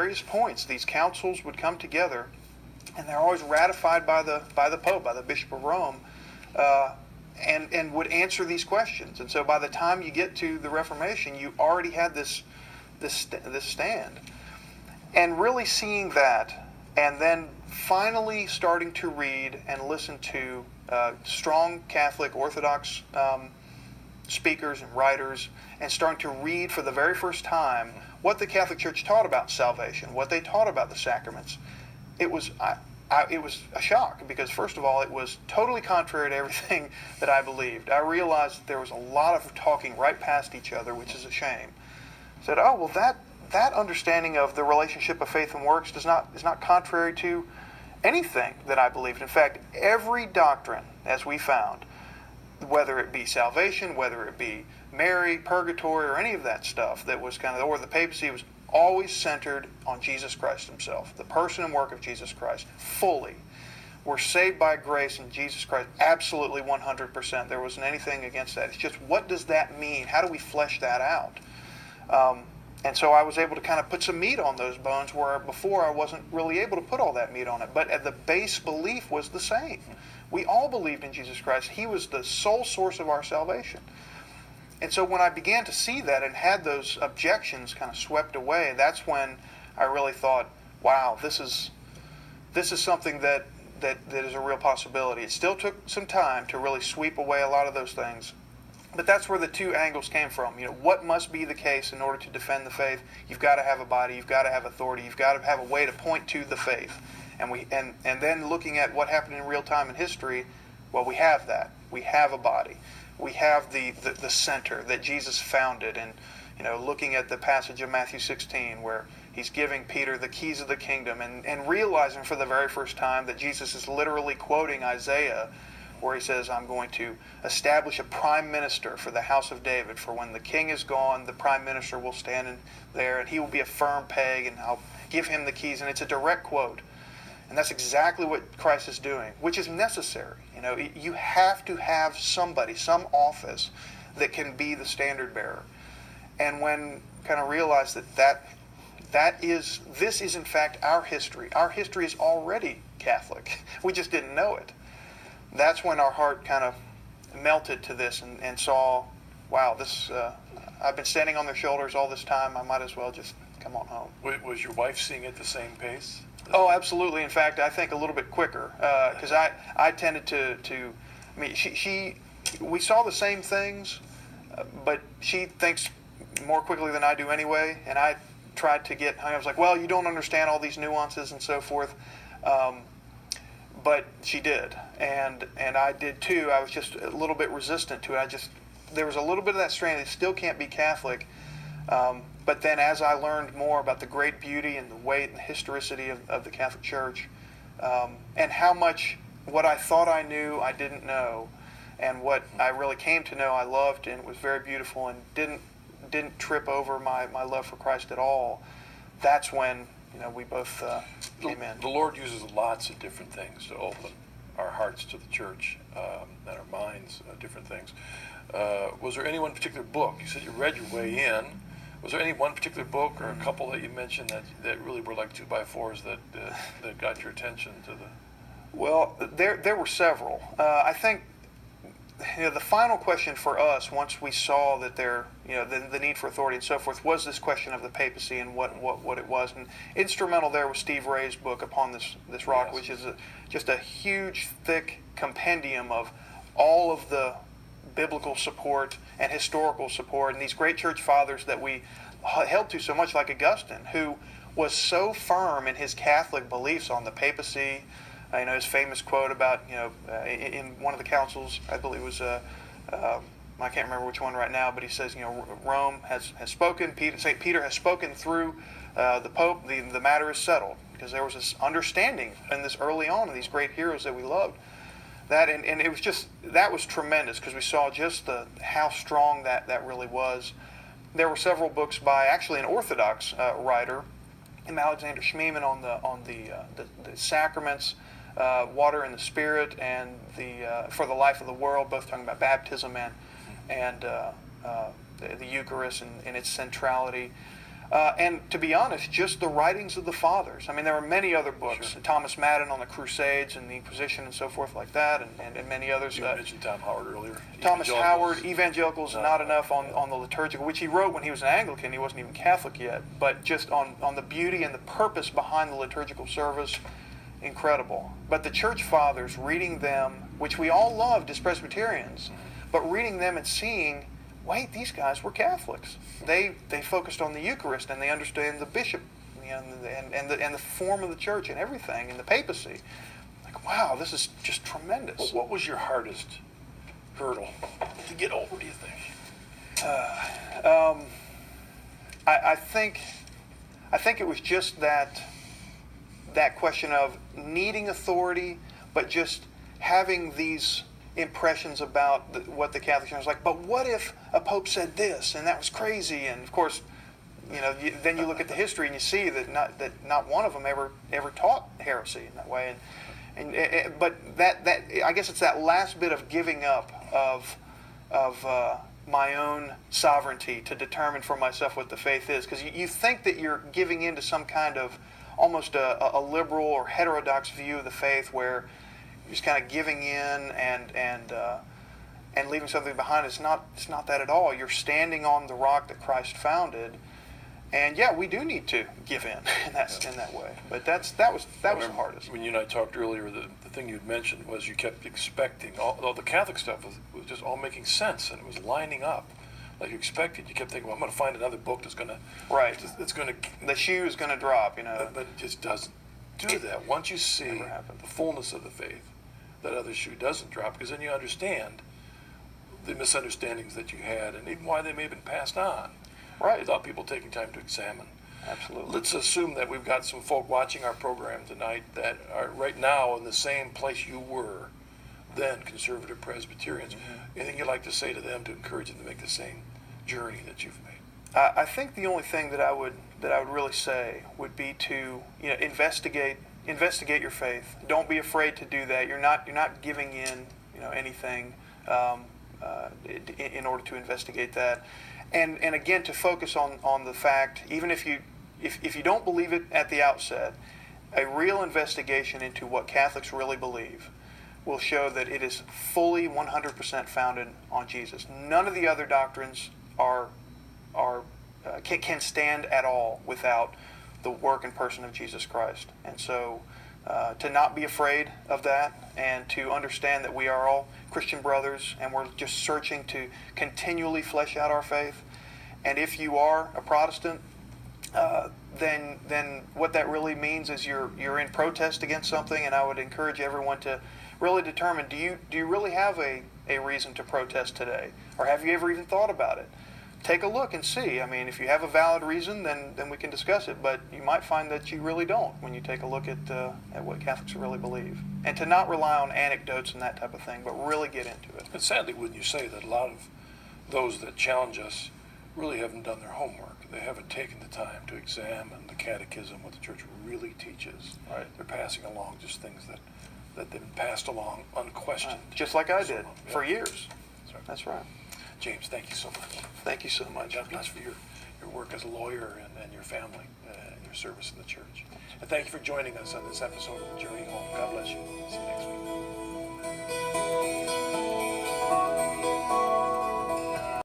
various points, these councils would come together, and they're always ratified by the Pope, by the Bishop of Rome, and would answer these questions. And so by the time you get to the Reformation, you already had this stand. And really seeing that, and then finally starting to read and listen to strong Catholic Orthodox speakers and writers, and starting to read for the very first time what the Catholic Church taught about salvation, what they taught about the sacraments. It was a shock, because first of all, it was totally contrary to everything that I believed. I realized that there was a lot of talking right past each other, which is a shame. I said, oh, well, that understanding of the relationship of faith and works is not contrary to anything that I believed. In fact, every doctrine, as we found, whether it be salvation, whether it be Mary, purgatory, or any of that stuff that was or the papacy, was always centered on Jesus Christ himself, the person and work of Jesus Christ, fully. We're saved by grace in Jesus Christ, absolutely 100%. There wasn't anything against that. It's just, what does that mean? How do we flesh that out? And so I was able to kind of put some meat on those bones, where before I wasn't really able to put all that meat on it. But the base belief was the same. We all believed in Jesus Christ. He was the sole source of our salvation. And so when I began to see that and had those objections kind of swept away, that's when I really thought, wow, this is something that is a real possibility. It still took some time to really sweep away a lot of those things. But that's where the two angles came from. What must be the case in order to defend the faith? You've got to have a body, you've got to have authority, you've got to have a way to point to the faith. And then looking at what happened in real time in history, well, we have that. We have a body. We have the center that Jesus founded. And looking at the passage of Matthew 16 where he's giving Peter the keys of the kingdom, and realizing for the very first time that Jesus is literally quoting Isaiah, where he says, I'm going to establish a prime minister for the house of David. For when the king is gone, the prime minister will stand in there, and he will be a firm peg, and I'll give him the keys. And it's a direct quote. And that's exactly what Christ is doing, which is necessary. You have to have somebody, some office, that can be the standard bearer. And when kind of realized this is in fact our history. Our history is already Catholic. We just didn't know it. That's when our heart kind of melted to this and saw, wow, this. I've been standing on their shoulders all this time. I might as well just come on home. Was your wife seeing at the same pace? Oh, absolutely. In fact, I think a little bit quicker, because I tended to. I mean, we saw the same things, but she thinks more quickly than I do anyway. And I tried to get. I was like, well, you don't understand all these nuances and so forth. But she did, and I did too. I was just a little bit resistant to it. There was a little bit of that strain. They still can't be Catholic. But then as I learned more about the great beauty and the weight and the historicity of the Catholic Church, and how much what I thought I knew I didn't know, and what I really came to know I loved, and it was very beautiful, and didn't trip over my love for Christ at all, that's when we both came in. The Lord uses lots of different things to open our hearts to the church, and our minds, different things. Was there any one particular book? You said you read your way in. Was there any one particular book or a couple that you mentioned that really were like 2x4s that got your attention to the? Well, there were several. I think the final question for us, once we saw that the need for authority and so forth, was this question of the papacy and what it was. And instrumental there was Steve Ray's book, Upon This Rock, yes, which is just a huge, thick compendium of all of the biblical support and historical support, and these great church fathers that we held to so much, like Augustine, who was so firm in his Catholic beliefs on the papacy. His famous quote about, in one of the councils, I believe it was, I can't remember which one right now, but he says, Rome has spoken, St. Peter has spoken through the Pope, the matter is settled, because there was this understanding in this early on of these great heroes that we loved. That and it was just, that was tremendous, because we saw just how strong that really was. There were several books by actually an Orthodox writer, Alexander Schmemann, on the sacraments, water and the Spirit, and for the life of the world, both talking about baptism and the Eucharist and its centrality. And to be honest, just the writings of the fathers. I mean, there are many other books. Sure. Thomas Madden on the Crusades and the Inquisition and so forth like that, and many others. You mentioned Tom Howard earlier. Thomas Evangelicals. Howard, Evangelicals Not Enough on the liturgical, which he wrote when he was an Anglican. He wasn't even Catholic yet. But just on the beauty and the purpose behind the liturgical service, incredible. But the church fathers, reading them, which we all loved as Presbyterians, but reading them and seeing, wait, these guys were Catholics. They focused on the Eucharist, and they understand the bishop, and the form of the church and everything, and the papacy. Like, wow, this is just tremendous. What was your hardest hurdle to get over, do you think? I think it was just that question of needing authority, but just having these impressions about what the Catholic Church was like. But what if a pope said this and that was crazy? And of course, then you look at the history and you see that not one of them ever taught heresy in that way. But that I guess it's that last bit of giving up of my own sovereignty to determine for myself what the faith is, because you think that you're giving in to some kind of almost a liberal or heterodox view of the faith, where you're just kind of giving in and leaving something behind. It's not that at all. You're standing on the rock that Christ founded, and yeah, we do need to give in that way. But that was the hardest. When you and I talked earlier, the thing you'd mentioned was you kept expecting all the Catholic stuff was just all making sense, and it was lining up like you expected. You kept thinking, well, I'm going to find another book that's going to it's going to the shoe is going to drop, but it just doesn't do that. Once you see the fullness of the faith, that other shoe doesn't drop, because then you understand the misunderstandings that you had, and even why they may have been passed on, without people taking time to examine. Absolutely. Let's assume that we've got some folk watching our program tonight that are right now in the same place you were then, conservative Presbyterians. Mm-hmm. Anything you'd like to say to them to encourage them to make the same journey that you've made? I think the only thing that I would really say would be to investigate your faith. Don't be afraid to do that. You're not giving in anything in order to investigate that, and again, to focus on the fact, even if you don't believe it at the outset, a real investigation into what Catholics really believe will show that it is fully 100% founded on Jesus. None of the other doctrines can stand at all without the work and person of Jesus Christ. And so to not be afraid of that, and to understand that we are all Christian brothers, and we're just searching to continually flesh out our faith. And if you are a Protestant, then what that really means is you're in protest against something. And I would encourage everyone to really determine, do you really have a reason to protest today? Or have you ever even thought about it? Take a look and see. I mean, if you have a valid reason, then we can discuss it. But you might find that you really don't when you take a look at what Catholics really believe. And to not rely on anecdotes and that type of thing, but really get into it. And sadly, wouldn't you say that a lot of those that challenge us really haven't done their homework? They haven't taken the time to examine the catechism, what the church really teaches. Right. They're passing along just things that they've been passed along unquestioned. Just like I did for years. That's right. James, thank you so much. Thank you so much. God bless for your work as a lawyer and your family and your service in the church. And thank you for joining us on this episode of The Journey Home. God bless you. See you next week.